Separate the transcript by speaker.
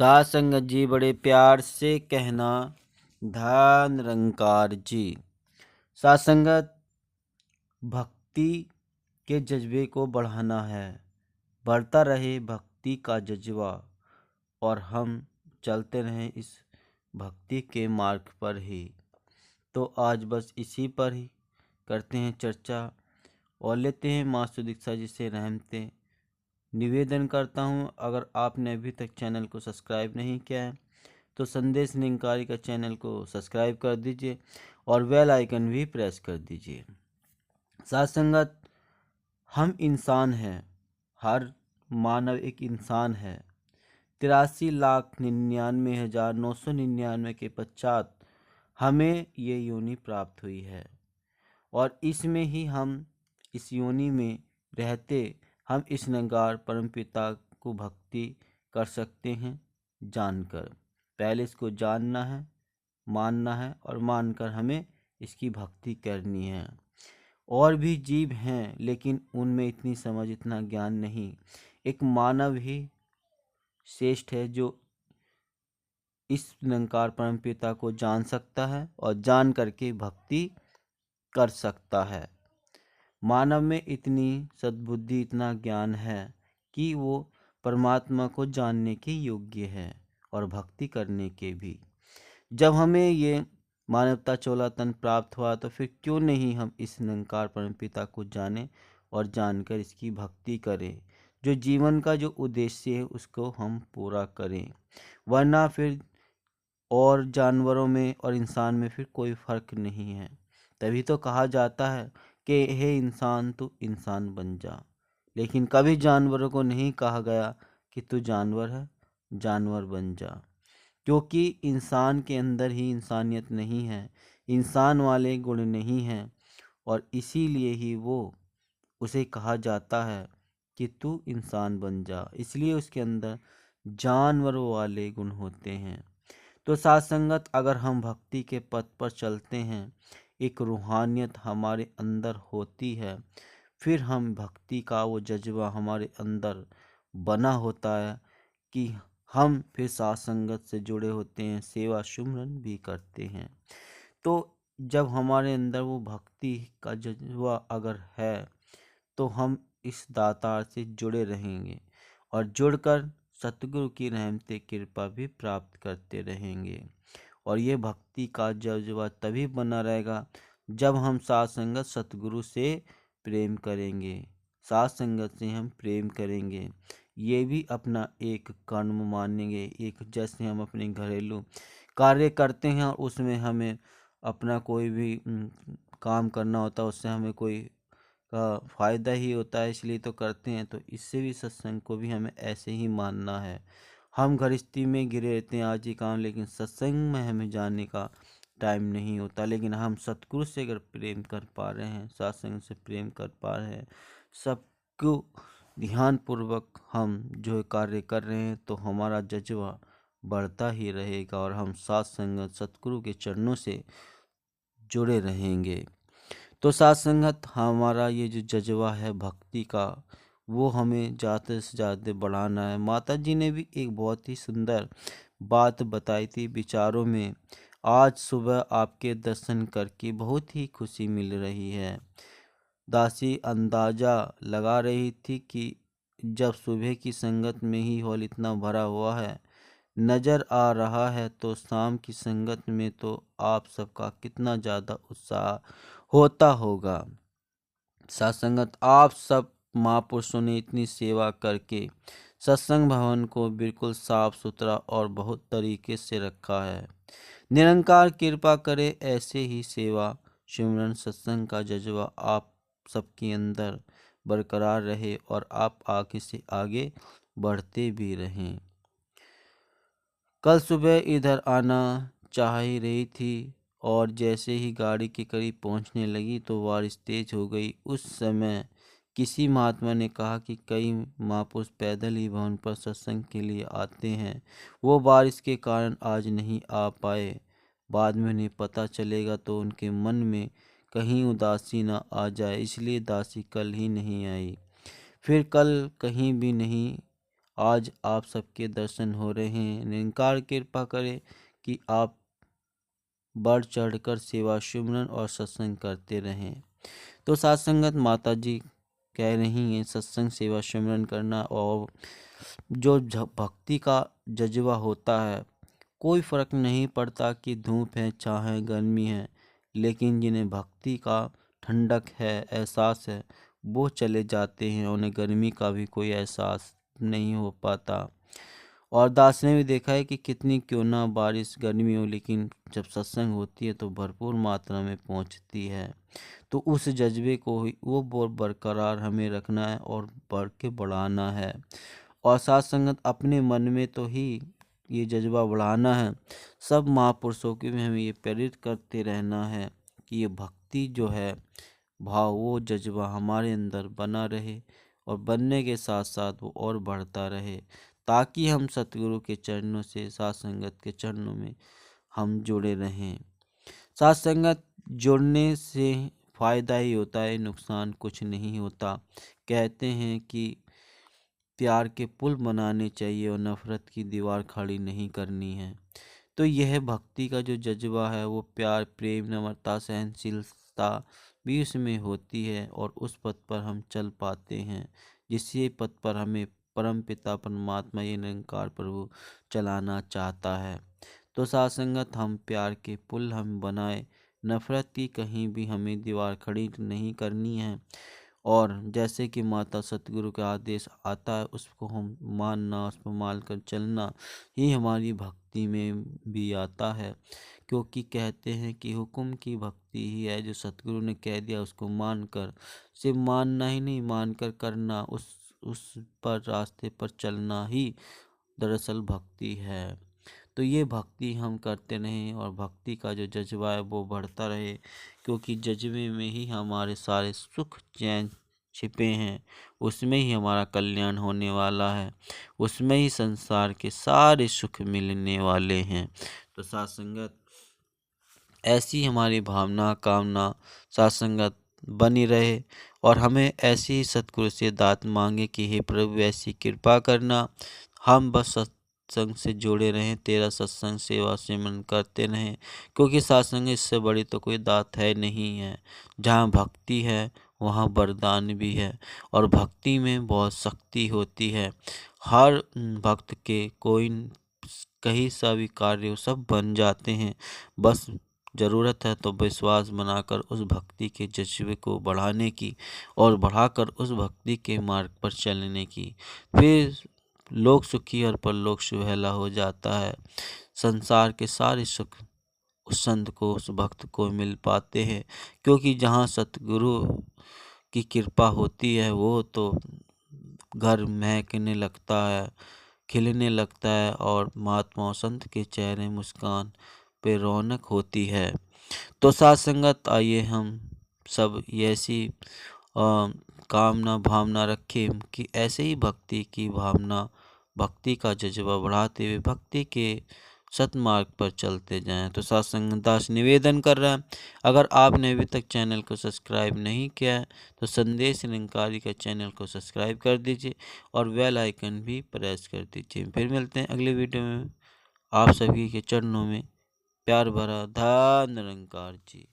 Speaker 1: साथ संगत जी बड़े प्यार से कहना धन निरंकार जी। साथ संगत भक्ति के जज्बे को बढ़ाना है, बढ़ता रहे भक्ति का जज्बा और हम चलते रहें इस भक्ति के मार्ग पर ही। तो आज बस इसी पर ही करते हैं चर्चा और लेते हैं मास्टर दीक्षा जी से रहमतें। निवेदन करता हूँ, अगर आपने अभी तक चैनल को सब्सक्राइब नहीं किया है तो संदेश निरंकारी का चैनल को सब्सक्राइब कर दीजिए और बेल आइकन भी प्रेस कर दीजिए। साथ संगत हम इंसान हैं, हर मानव एक इंसान है। 83,99,999 के पश्चात हमें ये योनि प्राप्त हुई है और इसमें ही हम इस योनि में रहते हम इस निराकार परमपिता को भक्ति कर सकते हैं जानकर। पहले इसको जानना है, मानना है और मानकर हमें इसकी भक्ति करनी है। और भी जीव हैं लेकिन उनमें इतनी समझ, इतना ज्ञान नहीं। एक मानव ही श्रेष्ठ है जो इस निरंकार परमपिता को जान सकता है और जान करके भक्ति कर सकता है। मानव में इतनी सद्बुद्धि, इतना ज्ञान है कि वो परमात्मा को जानने के योग्य है और भक्ति करने के भी। जब हमें ये मानवता चोलातन प्राप्त हुआ तो फिर क्यों नहीं हम इस निरंकार परमपिता को जानें और जानकर इसकी भक्ति करें। जो जीवन का जो उद्देश्य है उसको हम पूरा करें, वरना फिर और जानवरों में और इंसान में फिर कोई फर्क नहीं है। तभी तो कहा जाता है कि हे इंसान तू इंसान बन जा, लेकिन कभी जानवरों को नहीं कहा गया कि तू जानवर है, जानवर बन जा। क्योंकि इंसान के अंदर ही इंसानियत नहीं है, इंसान वाले गुण नहीं हैं और इसीलिए ही वो उसे कहा जाता है कि तू इंसान बन जा। इसलिए उसके अंदर जानवरों वाले गुण होते हैं। तो साथ संगत अगर हम भक्ति के पथ पर चलते हैं, एक रूहानियत हमारे अंदर होती है, फिर हम भक्ति का वो जज्बा हमारे अंदर बना होता है कि हम फिर साथ संगत से जुड़े होते हैं, सेवा सुमरन भी करते हैं। तो जब हमारे अंदर वो भक्ति का जज्बा अगर है तो हम इस दातार से जुड़े रहेंगे और जुड़कर सतगुरु की रहमत कृपा भी प्राप्त करते रहेंगे। और ये भक्ति का जज्बा तभी बना रहेगा जब हम साथ संगत सतगुरु से प्रेम करेंगे, साथ संगत से हम प्रेम करेंगे। ये भी अपना एक कर्म मानेंगे। एक जैसे हम अपने घरेलू कार्य करते हैं और उसमें हमें अपना कोई भी काम करना होता है, उससे हमें कोई का फ़ायदा ही होता है, इसलिए तो करते हैं। तो इससे भी सत्संग को भी हमें ऐसे ही मानना है। हम गृहस्थी में गिरे रहते हैं आज ही काम, लेकिन सत्संग में हमें जाने का टाइम नहीं होता। लेकिन हम सतगुरु से अगर प्रेम कर पा रहे हैं, सत्संग से प्रेम कर पा रहे हैं, सबको ध्यानपूर्वक हम जो कार्य कर रहे हैं, तो हमारा जज्बा बढ़ता ही रहेगा और हम साथ संगत सतगुरु के चरणों से जुड़े रहेंगे। तो साथ संगत हमारा ये जो जज्बा है भक्ति का, वो हमें ज़्यादा से ज़्यादा बढ़ाना है। माता जी ने भी एक बहुत ही सुंदर बात बताई थी विचारों में। आज सुबह आपके दर्शन करके बहुत ही खुशी मिल रही है। दासी अंदाजा लगा रही थी कि जब सुबह की संगत में ही हॉल इतना भरा हुआ है, नज़र आ रहा है, तो शाम की संगत में तो आप सबका कितना ज़्यादा उत्साह होता होगा। साथ संगत आप सब महापुरुषों ने इतनी सेवा करके सत्संग भवन को बिल्कुल साफ सुथरा और बहुत तरीके से रखा है। निरंकार कृपा करे ऐसे ही सेवा सिमरन सत्संग का जज्बा आप सबके अंदर बरकरार रहे और आप आगे से आगे बढ़ते भी रहें। कल सुबह इधर आना चाह ही रही थी और जैसे ही गाड़ी के करीब पहुंचने लगी तो बारिश तेज हो गई। उस समय किसी महात्मा ने कहा कि कई महापुरुष पैदल ही भवन पर सत्संग के लिए आते हैं, वो बारिश के कारण आज नहीं आ पाए। बाद में उन्हें पता चलेगा तो उनके मन में कहीं उदासी ना आ जाए, इसलिए दासी कल ही नहीं आई। फिर कल कहीं भी नहीं आज आप सबके दर्शन हो रहे हैं। निरंकार कृपा करे कि आप बढ़ चढ़कर सेवा सिमरन और सत्संग करते रहें। तो साथ संगत माता जी कह रही हैं सत्संग सेवा सिमरन करना, और जो भक्ति का जज्बा होता है, कोई फर्क नहीं पड़ता कि धूप है छाँव है गर्मी है, लेकिन जिन्हें भक्ति का ठंडक है एहसास है वो चले जाते हैं, उन्हें गर्मी का भी कोई एहसास नहीं हो पाता। और दास ने भी देखा है कि कितनी क्यों ना बारिश गर्मी हो, लेकिन जब सत्संग होती है तो भरपूर मात्रा में पहुंचती है। तो उस जज्बे को ही वो बरकरार हमें रखना है और बढ़ के बढ़ाना है। और साथ संगत अपने मन में तो ही ये जज्बा बढ़ाना है, सब महापुरुषों की भी हमें ये प्रेरित करते रहना है कि ये भक्ति जो है भाव, वो जज्बा हमारे अंदर बना रहे और बनने के साथ साथ वो और बढ़ता रहे, ताकि हम सतगुरु के चरणों से साथ संगत के चरणों में हम जुड़े रहें। साथ संगत जुड़ने से फायदा ही होता है, नुकसान कुछ नहीं होता। कहते हैं कि प्यार के पुल बनाने चाहिए और नफरत की दीवार खड़ी नहीं करनी है। तो यह भक्ति का जो जज्बा है वो प्यार प्रेम नम्रता सहनशीलता भी उसमें होती है, और उस पथ पर हम चल पाते हैं जिस पथ पर हमें परम पिता परमात्मा ये निरंकार प्रभु चलाना चाहता है। तो साथ संगत हम प्यार के पुल हम बनाए, नफरत की कहीं भी हमें दीवार खड़ी नहीं करनी है। और जैसे कि माता सतगुरु का आदेश आता है उसको हम मानना, उस पर मान कर चलना ही हमारी भक्ति में भी आता है। क्योंकि कहते हैं कि हुक्म की भक्ति ही है, जो सतगुरु ने कह दिया उसको मानकर, सिर्फ मानना ही नहीं मानकर करना, उस पर रास्ते पर चलना ही दरअसल भक्ति है। तो ये भक्ति हम करते रहें और भक्ति का जो जज्बा है वो बढ़ता रहे, क्योंकि जज्बे में ही हमारे सारे सुख चैन छिपे हैं, उसमें ही हमारा कल्याण होने वाला है, उसमें ही संसार के सारे सुख मिलने वाले हैं। तो साथ संगत ऐसी हमारी भावना कामना साथ संगत बनी रहे, और हमें ऐसी ही सतगुरु से दात मांगे कि हे प्रभु ऐसी कृपा करना, हम बस सत्संग से जुड़े रहें, तेरा सत्संग सेवा सिमरन करते रहें। क्योंकि सत्संग इससे बड़ी तो कोई दात है नहीं है। जहाँ भक्ति है वहाँ वरदान भी है, और भक्ति में बहुत शक्ति होती है। हर भक्त के कोई कहीं सा भी कार्य हो सब बन जाते हैं, बस ज़रूरत है तो विश्वास बनाकर उस भक्ति के जज्बे को बढ़ाने की और बढ़ाकर उस भक्ति के मार्ग पर चलने की। फिर लोक सुखी और परलोक सुहेला हो जाता है। संसार के सारे सुख उस संत को उस भक्त को मिल पाते हैं, क्योंकि जहाँ सतगुरु की कृपा होती है वो तो घर महकने लगता है, खिलने लगता है, और महात्मा संत के चेहरे मुस्कान पे रौनक होती है। तो साथ संगत आइए हम सब ऐसी कामना भावना रखें कि ऐसे ही भक्ति की भावना भक्ति का जज्बा बढ़ाते हुए भक्ति के सतमार्ग पर चलते जाएं। तो साथ संगत दास निवेदन कर रहा है, अगर आपने अभी तक चैनल को सब्सक्राइब नहीं किया है तो संदेश निरंकारी के चैनल को सब्सक्राइब कर दीजिए और बेल आइकन भी प्रेस कर दीजिए। फिर मिलते हैं अगले वीडियो में। आप सभी के चरणों में प्यार भरा धन्य निरंकार जी।